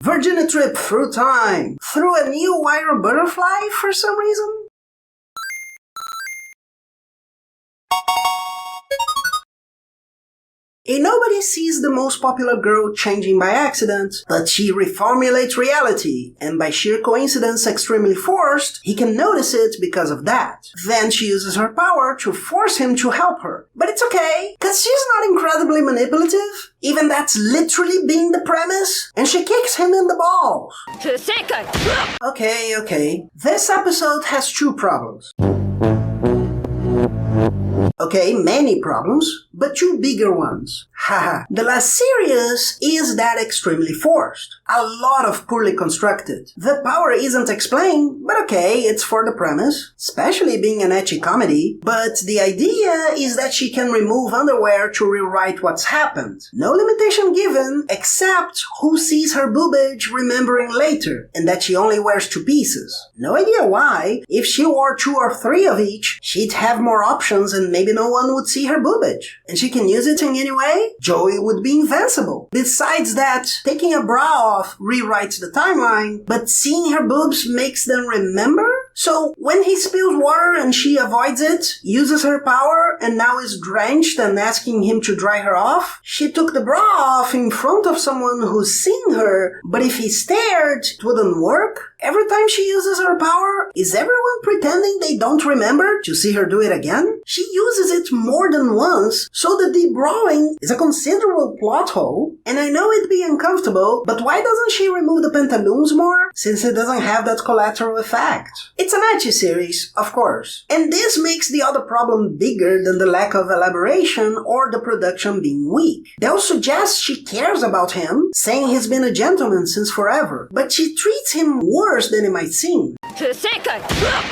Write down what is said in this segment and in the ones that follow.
Virginia trip through time. Through a new wire butterfly for some reason? A nobody sees the most popular girl changing by accident, but she reformulates reality, and by sheer coincidence extremely forced, he can notice it because of that. Then she uses her power to force him to help her. But it's okay, cause she's not incredibly manipulative. Even that's literally being the premise, and she kicks him in the balls. Okay. This episode has two problems. Okay, many problems, but two bigger ones. Haha. The less serious is that extremely forced. A lot of poorly constructed. The power isn't explained, but okay, it's for the premise, especially being an ecchi comedy. But the idea is that she can remove underwear to rewrite what's happened. No limitation given, except who sees her boobage remembering later, and that she only wears two pieces. No idea why. If she wore 2 or 3 of each, she'd have more options and maybe no one would see her boobage. And she can use it in any way? Joey would be invincible. Besides that, taking a bra off rewrites the timeline, but seeing her boobs makes them remember? So when he spills water and she avoids it, uses her power, and now is drenched and asking him to dry her off, she took the bra off in front of someone who's seen her, but if he stared, it wouldn't work? Every time she uses her power, is everyone pretending they don't remember to see her do it again? She uses it more than once, so the debrawing is a considerable plot hole, and I know it'd be uncomfortable, but why doesn't she remove the pantaloons more, since it doesn't have that collateral effect? It's an ecchi series, of course, and this makes the other problem bigger than the lack of elaboration or the production being weak. They'll suggest she cares about him, saying he's been a gentleman since forever, but she treats him worse than it might seem.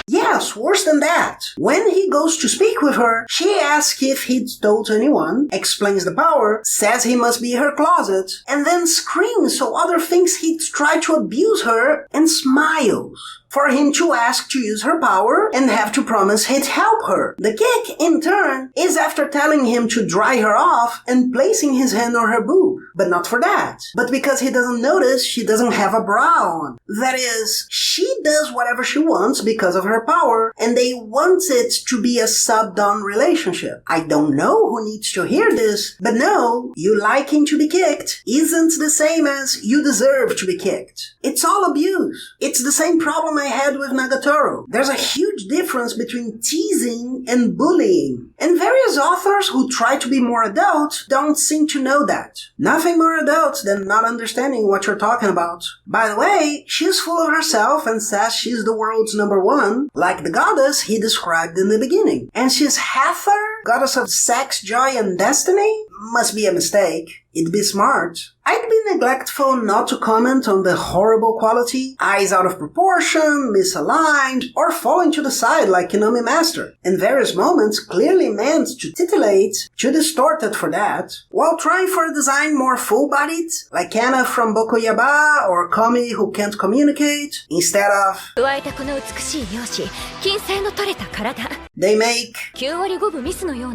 Yes, worse than that. When he goes to speak with her, she asks if he'd told anyone, explains the power, says he must be her closet, and then screams so others think he'd try to abuse her, and smiles. For him to ask to use her power and have to promise he'd help her. The kick, in turn, is after telling him to dry her off and placing his hand on her boob. But not for that. But because he doesn't notice she doesn't have a bra on. That is, she does whatever she wants because of her power, and they want it to be a sub-dom relationship. I don't know who needs to hear this, but no, you liking to be kicked isn't the same as you deserve to be kicked. It's all abuse. It's the same problem I had with Nagatoro. There's a huge difference between teasing and bullying. And various authors who try to be more adult don't seem to know that. Nothing more adult than not understanding what you're talking about. By the way, she's full of herself and says she's the world's #1, like the goddess he described in the beginning. And she's Hathor, goddess of sex, joy, and destiny? Must be a mistake. It'd be smart. I'd be neglectful not to comment on the horrible quality, eyes out of proportion, misaligned, or falling to the side like Kinami Master, and various moments clearly meant to titillate, too distorted for that, while trying for a design more full-bodied, like Anna from Boko Yaba or Komi who can't communicate, instead of they make.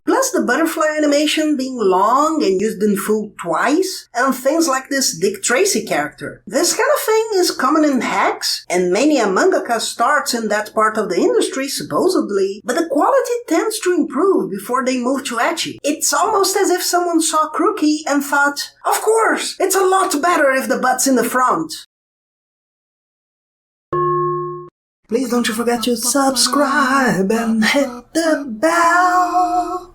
Plus the butterfly animation being long and used in full twice, and things like this Dick Tracy character. This kind of thing is common in hacks, and many a mangaka starts in that part of the industry supposedly, but the quality tends to improve before they move to ecchi. It's almost as if someone saw Crookie and thought, of course, it's a lot better if the butt's in the front. Please don't you forget to subscribe and hit the bell.